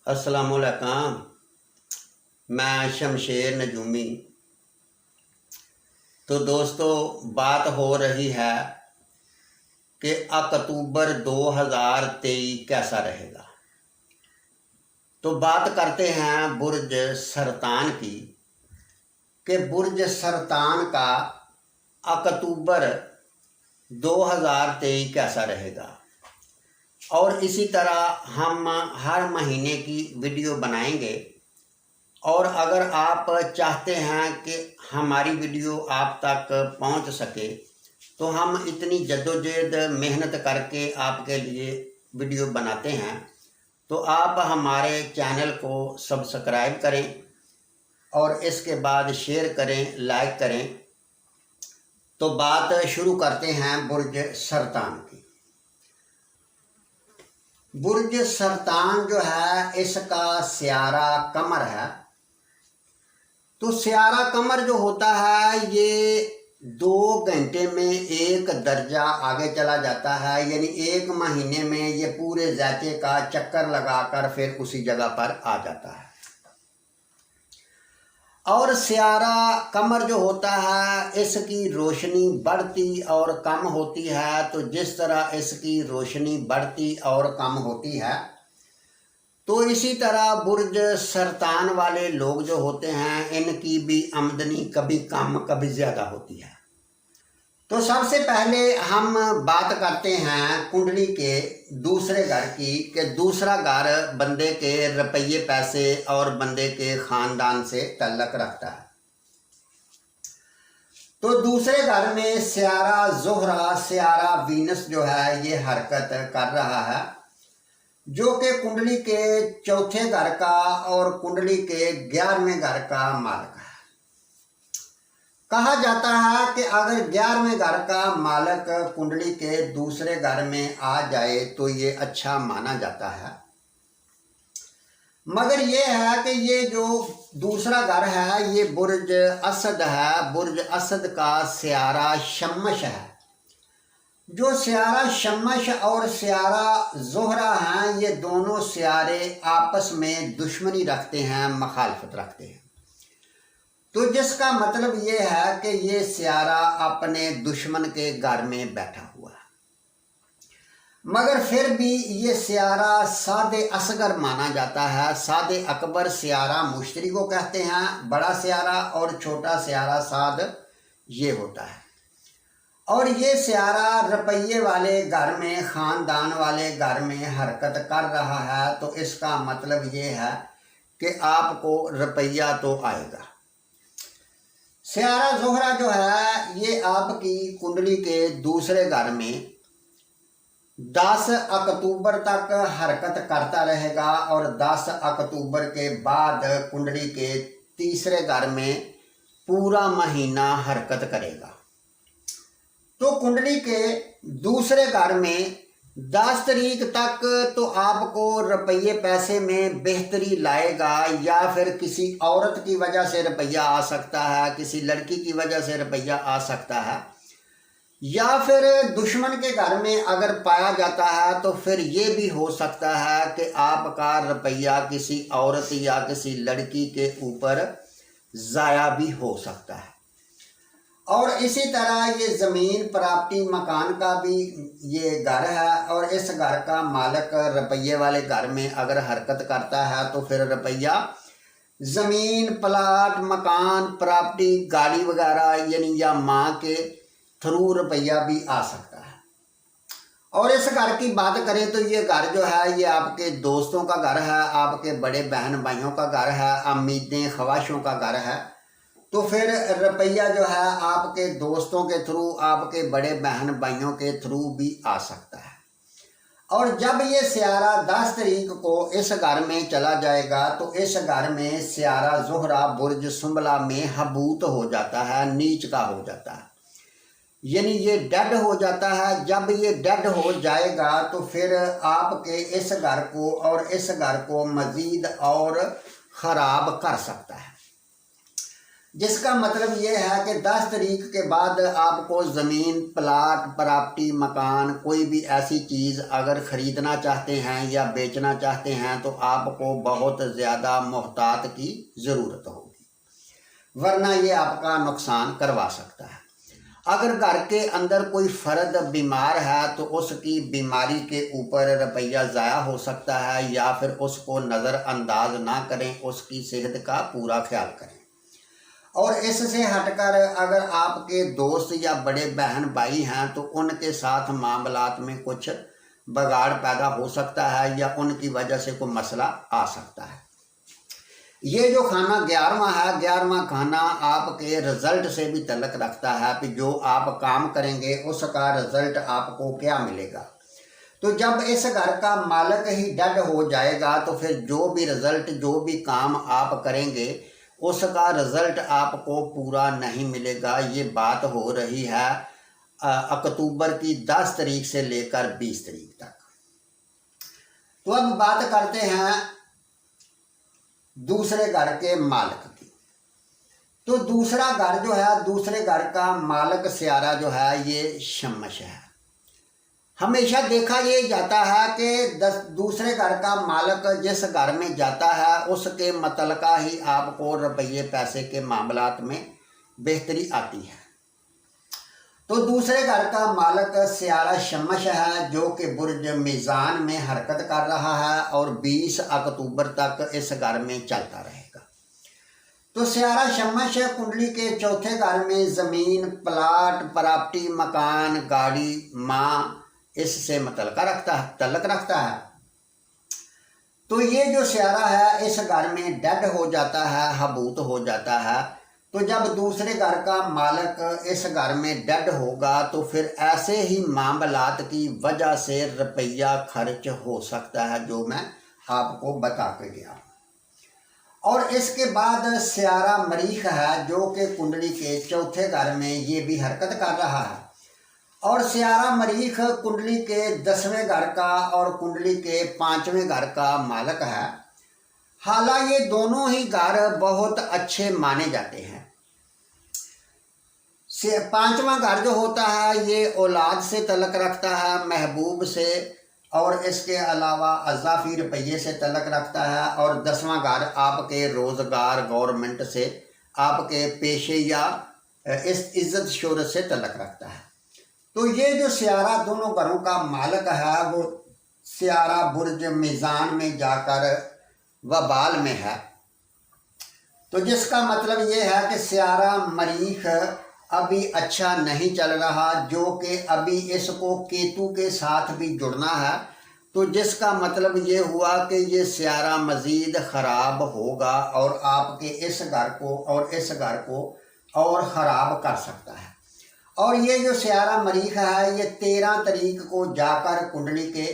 अस्सलामुअलैकुम। मैं शमशेर नजूमी। तो दोस्तों, बात हो रही है कि अक्टूबर 2023 कैसा रहेगा। तो बात करते हैं बुर्ज सरतान की कि बुर्ज सरतान का अक्टूबर 2023 कैसा रहेगा। और इसी तरह हम हर महीने की वीडियो बनाएंगे। और अगर आप चाहते हैं कि हमारी वीडियो आप तक पहुंच सके तो हम इतनी जद्दोजहद मेहनत करके आपके लिए वीडियो बनाते हैं। तो आप हमारे चैनल को सब्सक्राइब करें और इसके बाद शेयर करें, लाइक करें। तो बात शुरू करते हैं बुर्ज सरतान की। बुर्ज सरतान जो है, इसका स्यारा कमर है। तो स्यारा कमर जो होता है ये 2 घंटे में 1 दर्जा आगे चला जाता है, यानी 1 महीने में ये पूरे ज़ैचे का चक्कर लगाकर फिर उसी जगह पर आ जाता है। और स्यारा कमर जो होता है, इसकी रोशनी बढ़ती और कम होती है। तो जिस तरह इसकी रोशनी बढ़ती और कम होती है, तो इसी तरह बुर्ज सरतान वाले लोग जो होते हैं, इनकी भी आमदनी कभी कम कभी ज़्यादा होती है। तो सबसे पहले हम बात करते हैं कुंडली के दूसरे घर की कि दूसरा घर बंदे के रुपये पैसे और बंदे के ख़ानदान से ताल्लुक़ रखता है। तो दूसरे घर में स्यारा ज़ोहरा, स्यारा वीनस जो है ये हरकत कर रहा है, जो कि कुंडली के चौथे घर का और कुंडली के 11वें घर का मालिक है। कहा जाता है कि अगर 11वें घर का मालिक कुंडली के दूसरे घर में आ जाए तो ये अच्छा माना जाता है। मगर ये है कि ये जो दूसरा घर है ये बुर्ज असद है। बुर्ज असद का स्यारा शम्मश है। जो स्यारा शम्मश और स्यारा ज़ोहरा हैं, ये दोनों स्यारे आपस में दुश्मनी रखते हैं, मखालफत रखते हैं। तो जिसका मतलब ये है कि ये स्यारा अपने दुश्मन के घर में बैठा हुआ है। मगर फिर भी ये स्यारा सादे असगर माना जाता है। सादे अकबर स्यारा मुश्तरी को कहते हैं, बड़ा स्यारा, और छोटा स्यारा साद ये होता है। और ये स्यारा रुपये वाले घर में, ख़ानदान वाले घर में हरकत कर रहा है। तो इसका मतलब ये है कि आपको रुपया तो आएगा। स्यारा ज़ोहरा जो है ये आपकी कुंडली के दूसरे घर में 10 अक्टूबर तक हरकत करता रहेगा और 10 अक्टूबर के बाद कुंडली के तीसरे घर में पूरा महीना हरकत करेगा। तो कुंडली के दूसरे घर में 10 तारीख तक तो आपको रुपये पैसे में बेहतरी लाएगा, या फिर किसी औरत की वजह से रुपया आ सकता है, किसी लड़की की वजह से रुपया आ सकता है, या फिर दुश्मन के घर में अगर पाया जाता है तो फिर ये भी हो सकता है कि आपका रुपया किसी औरत या किसी लड़की के ऊपर ज़ाया भी हो सकता है। और इसी तरह ये ज़मीन, प्रॉपर्टी, मकान का भी ये घर है। और इस घर का मालिक रुपये वाले घर में अगर हरकत करता है तो फिर रुपया ज़मीन, प्लाट, मकान, प्रॉपर्टी, गाड़ी वगैरह यानी या माँ के थ्रू रुपया भी आ सकता है। और इस घर की बात करें तो ये घर जो है ये आपके दोस्तों का घर है, आपके बड़े बहन भाइयों का घर है, उम्मीदें ख्वाहिशों का घर है। तो फिर रुपया जो है आपके दोस्तों के थ्रू, आपके बड़े बहन भाइयों के थ्रू भी आ सकता है। और जब ये स्यारा 10 तारीख को इस घर में चला जाएगा तो इस घर में स्यारा ज़ोहरा बुर्ज सुंबला में हबूत हो जाता है, नीच का हो जाता है, यानी ये डेड हो जाता है। जब ये डेड हो जाएगा तो फिर आपके इस घर को और इस घर को मज़ीद और ख़राब कर सकता है। जिसका मतलब ये है कि 10 तारीख के बाद आपको ज़मीन, प्लाट, प्रॉपर्टी, मकान, कोई भी ऐसी चीज़ अगर ख़रीदना चाहते हैं या बेचना चाहते हैं तो आपको बहुत ज़्यादा मोहतात की ज़रूरत होगी, वरना ये आपका नुकसान करवा सकता है। अगर घर के अंदर कोई फ़र्द बीमार है तो उसकी बीमारी के ऊपर रुपया ज़ाया हो सकता है, या फिर उसको नज़रअंदाज ना करें, उसकी सेहत का पूरा ख्याल करें। और इससे हटकर अगर आपके दोस्त या बड़े बहन भाई हैं तो उनके साथ मामलात में कुछ बगाड़ पैदा हो सकता है या उनकी वजह से कोई मसला आ सकता है। ये जो खाना 11वां है, 11वां खाना आपके रिजल्ट से भी तल्लक रखता है कि जो आप काम करेंगे उसका रिजल्ट आपको क्या मिलेगा। तो जब इस घर का मालिक ही डेड हो जाएगा तो फिर जो भी रिजल्ट, जो भी काम आप करेंगे उसका रिजल्ट आपको पूरा नहीं मिलेगा। ये बात हो रही है अक्टूबर की 10 तारीख से लेकर 20 तारीख तक। तो अब बात करते हैं दूसरे घर के मालिक की। तो दूसरा घर जो है, दूसरे घर का मालिक सियारा जो है ये शमश है। हमेशा देखा ये जाता है कि दूसरे घर का मालिक जिस घर में जाता है उसके मतलका ही आपको रुपये पैसे के मामलात में बेहतरी आती है। तो दूसरे घर का मालिक सियारा शमश है जो कि बुर्ज मीज़ान में हरकत कर रहा है और 20 अक्टूबर तक इस घर में चलता रहेगा। तो सियारा शमश कुंडली के चौथे घर में ज़मीन, प्लाट, प्रॉपर्टी, मकान, गाड़ी, माँ, इससे तल्लक रखता है। तो ये जो सियारा है इस घर में डेड हो जाता है, हबूत हो जाता है। तो जब दूसरे घर का मालिक इस घर में डेड होगा तो फिर ऐसे ही मामलात की वजह से रुपया खर्च हो सकता है, जो मैं आपको बता के गया। और इसके बाद सियारा मरीख है जो कि कुंडली के चौथे घर में ये भी हरकत कर रहा है। और सियारा मरीख कुंडली के 10वें घर का और कुंडली के 5वें घर का मालिक है। हालांकि ये दोनों ही घर बहुत अच्छे माने जाते हैं। 5वां घर जो होता है ये औलाद से तल्लक रखता है, महबूब से, और इसके अलावा अज़ाफ़ी रुपये से तल्लक रखता है। और 10वां घर आपके रोज़गार, गवर्नमेंट से, आपके पेशे या इस इज़्ज़त शोहरत से तल्लक रखता है। तो ये जो सियारा दोनों घरों का मालिक है वो सियारा बुर्ज मीज़ान में जाकर वबाल में है। तो जिसका मतलब ये है कि सियारा मरीख अभी अच्छा नहीं चल रहा, जो कि अभी इसको केतु के साथ भी जुड़ना है। तो जिसका मतलब ये हुआ कि ये सियारा मज़ीद ख़राब होगा और आपके इस घर को और इस घर को और ख़राब कर सकता है। और ये जो सियारा मरीख है ये 13 तारीख को जाकर कुंडली के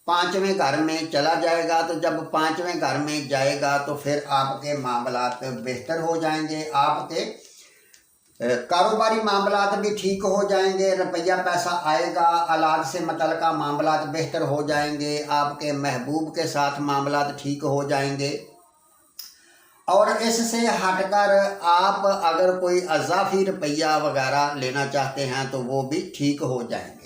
5वें घर में चला जाएगा। तो जब 5वें घर में जाएगा तो फिर आपके मामलात बेहतर हो जाएंगे, आपके कारोबारी मामलात भी ठीक हो जाएंगे, रुपया पैसा आएगा, औलाद से मुतल्लिका मामलात बेहतर हो जाएंगे, आपके महबूब के साथ मामलात ठीक हो जाएंगे। और इससे हटकर आप अगर कोई अज़ाफ़ी रुपया वगैरह लेना चाहते हैं तो वो भी ठीक हो जाएंगे।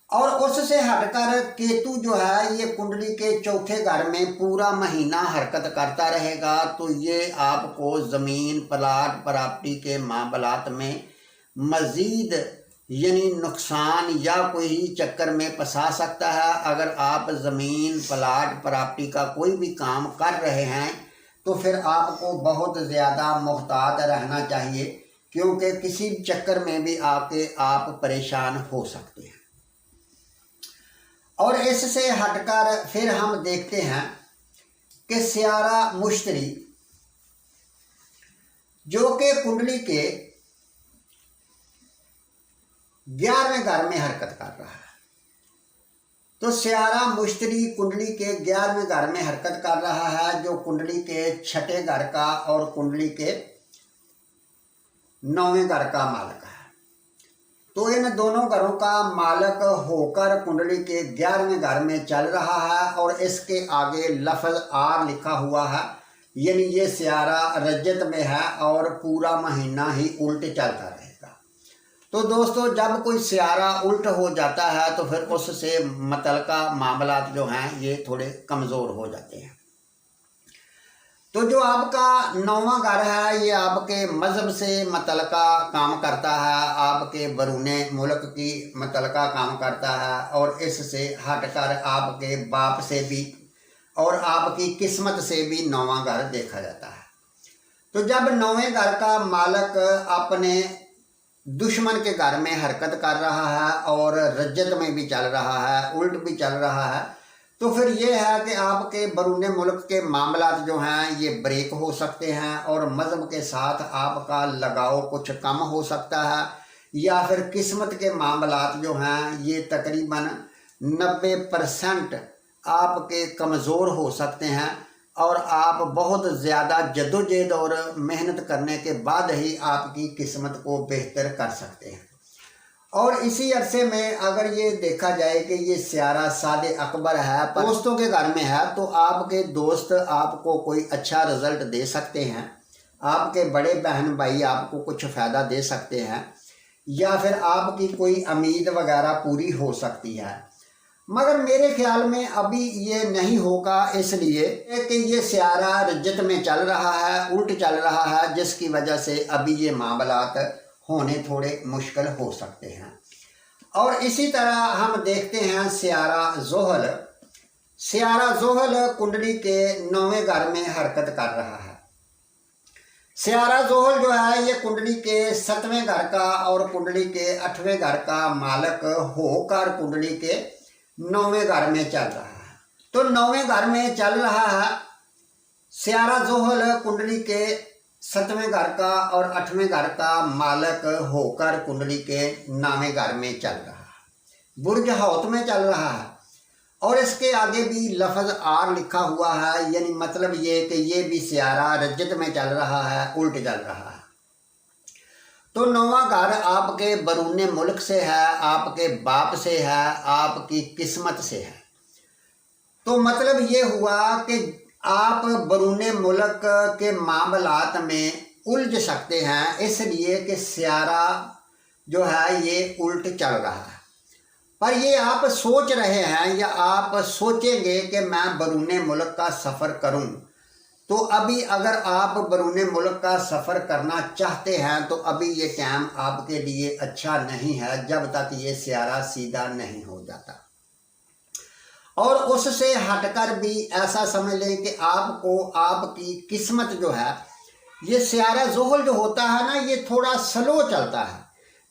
और उससे हटकर केतु जो है ये कुंडली के चौथे घर में पूरा महीना हरकत करता रहेगा। तो ये आपको ज़मीन, प्लाट, प्रॉपर्टी के मामलात में मज़ीद यानी नुकसान या कोई चक्कर में फंसा सकता है। अगर आप ज़मीन, प्लाट, प्रॉपर्टी का कोई भी काम कर रहे हैं तो फिर आपको बहुत ज़्यादा मुहतात रहना चाहिए, क्योंकि किसी चक्कर में भी आप परेशान हो सकते हैं। और इससे हटकर फिर हम देखते हैं कि सियारा मुश्तरी जो कि कुंडली के 11वें घर में हरकत कर रहा है। तो सियारा मुश्तरी कुंडली के 11वें घर में हरकत कर रहा है, जो कुंडली के 6ठे घर का और कुंडली के 9वें घर का मालिक है। तो इन दोनों घरों का मालिक होकर कुंडली के 11वें घर में चल रहा है। और इसके आगे लफ्ज़ आर लिखा हुआ है, यानी ये सियारा रजत में है और पूरा महीना ही उल्ट चलता रहेगा। तो दोस्तों जब कोई सियारा उल्ट हो जाता है तो फिर उससे मतलका मामलात जो हैं ये थोड़े कमज़ोर हो जाते हैं। तो जो आपका 9वां घर है ये आपके मज़हब से मतलका काम करता है, आपके बरूने मुल्क की मतलका काम करता है और इससे हटकर आपके बाप से भी और आपकी किस्मत से भी 9वां घर देखा जाता है। तो जब 9वें घर का मालक अपने दुश्मन के घर में हरकत कर रहा है और रजत में भी चल रहा है, उल्ट भी चल रहा है, तो फिर ये है कि आपके बरूने मुल्क के मामलात जो हैं ये ब्रेक हो सकते हैं और मज़हब के साथ आपका लगाव कुछ कम हो सकता है, या फिर किस्मत के मामलात जो हैं ये तकरीबन 90% आपके कमज़ोर हो सकते हैं और आप बहुत ज़्यादा जद्दोजहद और मेहनत करने के बाद ही आपकी किस्मत को बेहतर कर सकते हैं। और इसी अरसे में अगर ये देखा जाए कि ये सियारा सादे अकबर है, दोस्तों के घर में है, तो आपके दोस्त आपको कोई अच्छा रिज़ल्ट दे सकते हैं, आपके बड़े बहन भाई आपको कुछ फ़ायदा दे सकते हैं, या फिर आपकी कोई उम्मीद वगैरह पूरी हो सकती है। मगर मेरे ख्याल में अभी ये नहीं होगा, इसलिए कि ये सियारा रजत में चल रहा है, उल्ट चल रहा है, जिसकी वजह से अभी ये मामलात होने थोड़े मुश्किल हो सकते हैं। और इसी तरह हम देखते हैं सियारा ज़ोहल। सियारा ज़ोहल कुंडली के 9वें घर में हरकत कर रहा है। सियारा ज़ोहल जो है ये कुंडली के 7वें घर का और कुंडली के 8वें घर का मालक होकर कुंडली के 9वें घर में चल रहा है। तो 9वें घर में चल रहा है सियारा ज़ोहल कुंडली के 7वें घर का और 8वें घर का मालक होकर कुंडली के 9वें घर में चल रहा है, बुर्ज हौत में चल रहा है। और इसके आगे भी लफ्ज़ आर लिखा हुआ है, यानी मतलब ये कि ये भी सियारा रजत में चल रहा है, उल्ट चल रहा है। तो 9वां घर आपके बरूने मुल्क से है, आपके बाप से है, आपकी किस्मत से है। तो मतलब ये हुआ कि आप बरूने मुल्क के मामलात में उलझ सकते हैं, इसलिए कि सियारा जो है ये उल्ट चल रहा है। पर ये आप सोच रहे हैं या आप सोचेंगे कि मैं बरूने मुल्क का सफ़र करूं, तो अभी अगर आप बरूने मुल्क का सफ़र करना चाहते हैं तो अभी ये टाइम आपके लिए अच्छा नहीं है, जब तक ये सियारा सीधा नहीं हो जाता। और उससे हटकर भी ऐसा समझ लें कि आपको आपकी किस्मत जो है, ये सियारा ज़ोहल जो होता है ना, ये थोड़ा स्लो चलता है।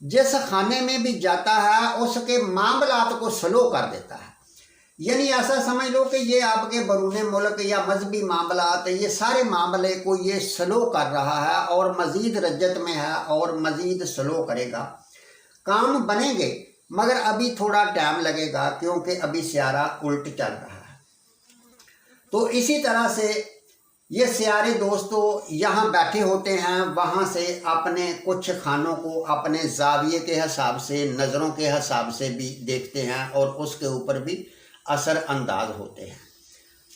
जिस खाने में भी जाता है उसके मामलात को स्लो कर देता है। यानी ऐसा समझ लो कि ये आपके बरूने मुल्क या मजहबी मामलात, ये सारे मामले को ये स्लो कर रहा है और मज़ीद रजत में है और मज़ीद स्लो करेगा। काम बनेंगे मगर अभी थोड़ा टाइम लगेगा, क्योंकि अभी सियारा उल्ट चल रहा है। तो इसी तरह से ये सियारे दोस्तों यहाँ बैठे होते हैं, वहाँ से अपने कुछ खानों को अपने जाविये के हिसाब से, नज़रों के हिसाब से भी देखते हैं और उसके ऊपर भी असर अंदाज होते हैं।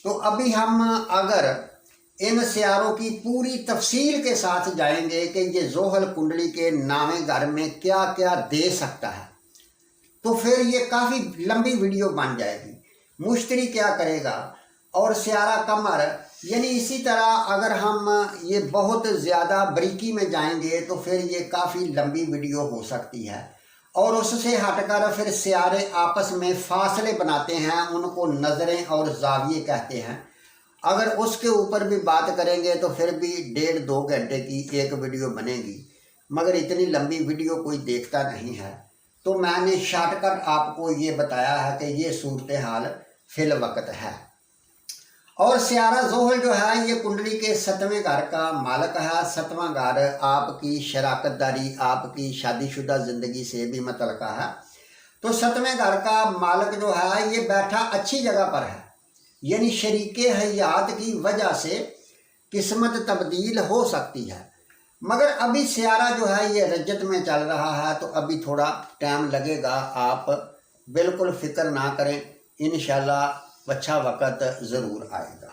तो अभी हम अगर इन सियारों की पूरी तफसील के साथ जाएंगे कि ये ज़ोहल कुंडली के 9वें घर में क्या क्या दे सकता है, तो फिर ये काफ़ी लंबी वीडियो बन जाएगी। मुश्तरी क्या करेगा और सियारा कमर, यानी इसी तरह अगर हम ये बहुत ज़्यादा बारीकी में जाएंगे तो फिर ये काफ़ी लंबी वीडियो हो सकती है। और उससे हटकर फिर सियारे आपस में फासले बनाते हैं, उनको नज़रें और जाविये कहते हैं। अगर उसके ऊपर भी बात करेंगे तो फिर भी 1.5-2 घंटे की एक वीडियो बनेगी, मगर इतनी लंबी वीडियो कोई देखता नहीं है। तो मैंने शॉर्टकट आपको ये बताया है कि ये सूरत हाल फिल वक्त है। और सियारा ज़ोहल जो है ये कुंडली के 7वें घर का मालक है। 7वां घर आपकी शराकतदारी, आपकी शादीशुदा ज़िंदगी से भी मुतल्लिक़ है। तो 7वें घर का मालक जो है ये बैठा अच्छी जगह पर है, यानी शरीके हयात की वजह से किस्मत तब्दील हो सकती है। मगर अभी सियारा जो है ये रजत में चल रहा है, तो अभी थोड़ा टाइम लगेगा। आप बिल्कुल फ़िक्र ना करें, इंशाल्लाह अच्छा वक़्त ज़रूर आएगा।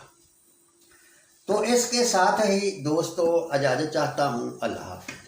तो इसके साथ ही दोस्तों इजाज़त चाहता हूँ। अल्लाह हाफ़िज़।